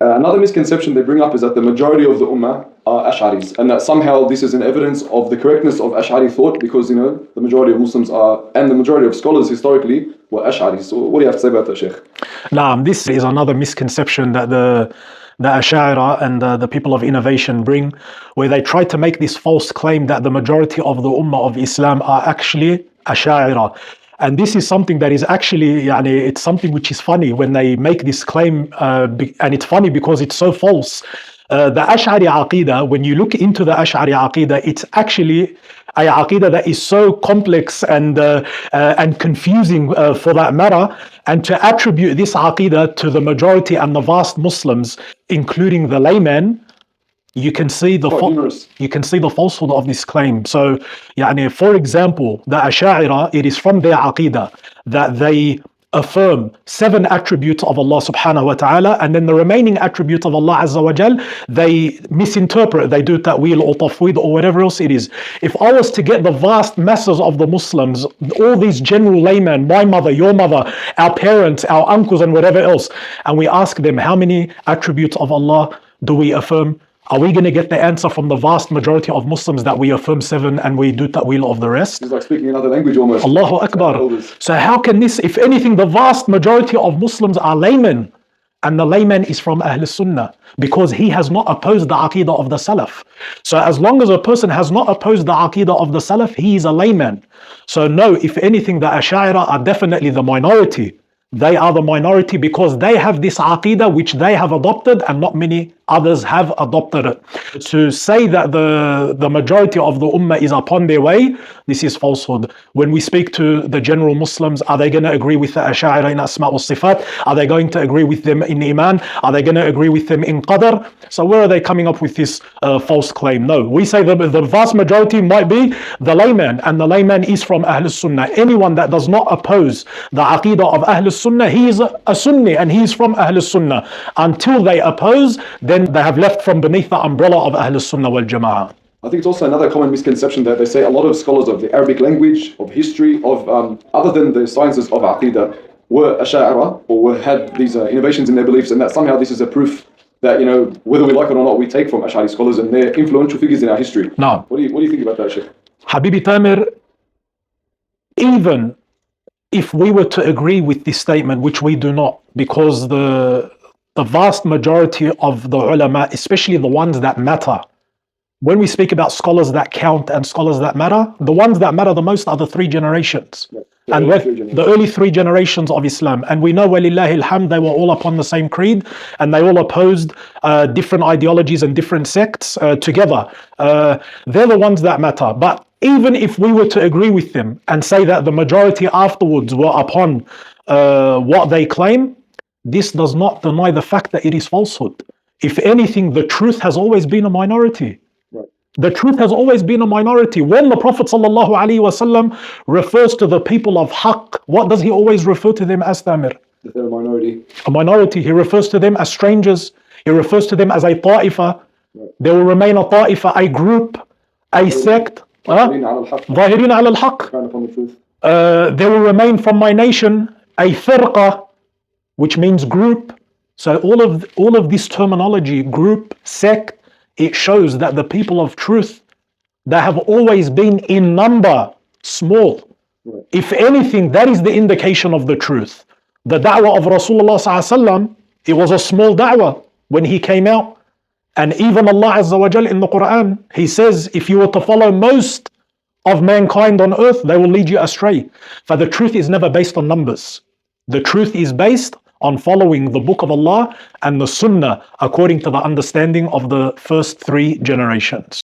Another misconception they bring up is that the majority of the Ummah are Ash'aris, and that somehow this is an evidence of the correctness of Ash'ari thought, because the majority of Muslims are, and the majority of scholars historically were Ash'aris. So what do you have to say about that, Sheikh? This is another misconception that the ashaa'irah and the people of innovation bring, where they try to make this false claim that the majority of the Ummah of Islam are actually ashaa'irah. And this is something that is actually, it's something which is funny when they make this claim, and it's funny because it's so false. The Ash'ari Aqidah, when you look into the Ash'ari Aqidah, it's actually a Aqidah that is so complex and confusing for that matter. And to attribute this Aqidah to the majority and the vast Muslims, including the layman, you can see the falsehood of this claim. So, for example, the Asha'irah, it is from their Aqidah that they affirm 7 attributes of Allah subhanahu wa ta'ala, and then the remaining attributes of Allah azza wa jal, they misinterpret, they do ta'wil or tafweed or whatever else it is. If I was to get the vast masses of the Muslims, all these general laymen, my mother, your mother, our parents, our uncles and whatever else, and we ask them how many attributes of Allah do we affirm, are we going to get the answer from the vast majority of Muslims that we affirm 7 and we do ta'wil of the rest? It's like speaking another language almost. Allahu Akbar. So how can this, if anything, the vast majority of Muslims are laymen, and the layman is from Ahl Sunnah, because he has not opposed the Aqidah of the Salaf. So as long as a person has not opposed the Aqidah of the Salaf, he is a layman. So no, if anything, the Asha'irah are definitely the minority. They are the minority because they have this Aqidah which they have adopted and not many others have adopted it. To say that the majority of the Ummah is upon their way, this is falsehood. When we speak to the general Muslims, are they going to agree with the Asha'irah in Asma' wa Sifat? Are they going to agree with them in Iman? Are they going to agree with them in Qadr? So where are they coming up with this false claim? No, we say the vast majority might be the layman, and the layman is from Ahl Sunnah. Anyone that does not oppose the Aqidah of Ahl Sunnah, he is a Sunni and he is from Ahl Sunnah. Until they oppose, then they have left from beneath the umbrella of Ahl Sunnah wal Jama'ah. I think it's also another common misconception that they say a lot of scholars of the Arabic language, of history, of other than the sciences of Aqidah, were Asha'irah or had these innovations in their beliefs, and that somehow this is a proof that, whether we like it or not, we take from Ash'ari scholars and they're influential figures in our history. No. What do you think about that, Sheikh? Habibi Tamir, even if we were to agree with this statement, which we do not, because the vast majority of the ulama, especially the ones that matter, when we speak about scholars that count and scholars that matter, the ones that matter the most are the 3 generations. The early 3 generations of Islam. And we know, walillahi alhamd, they were all upon the same creed, and they all opposed different ideologies and different sects together. They're the ones that matter. But even if we were to agree with them and say that the majority afterwards were upon what they claim, this does not deny the fact that it is falsehood. If anything, the truth has always been a minority. The truth has always been a minority. When the Prophet ﷺ refers to the people of Haqq, what does he always refer to them as, Tamir? They're a minority. A minority. He refers to them as strangers. He refers to them as a ta'ifa. They will remain a ta'ifa, a group, a sect. ظاهرين على الحق. They will remain from my nation, a firqa, which means group. So all of this terminology, group, sect, it shows that the people of truth, they have always been in number small. If anything, that is the indication of the truth. The da'wah of Rasulullah ﷺ, it was a small da'wah when he came out. And even Allah Azza wa Jal in the Quran, He says, if you were to follow most of mankind on earth, they will lead you astray. For the truth is never based on numbers. The truth is based on following the book of Allah and the Sunnah according to the understanding of the first 3 generations.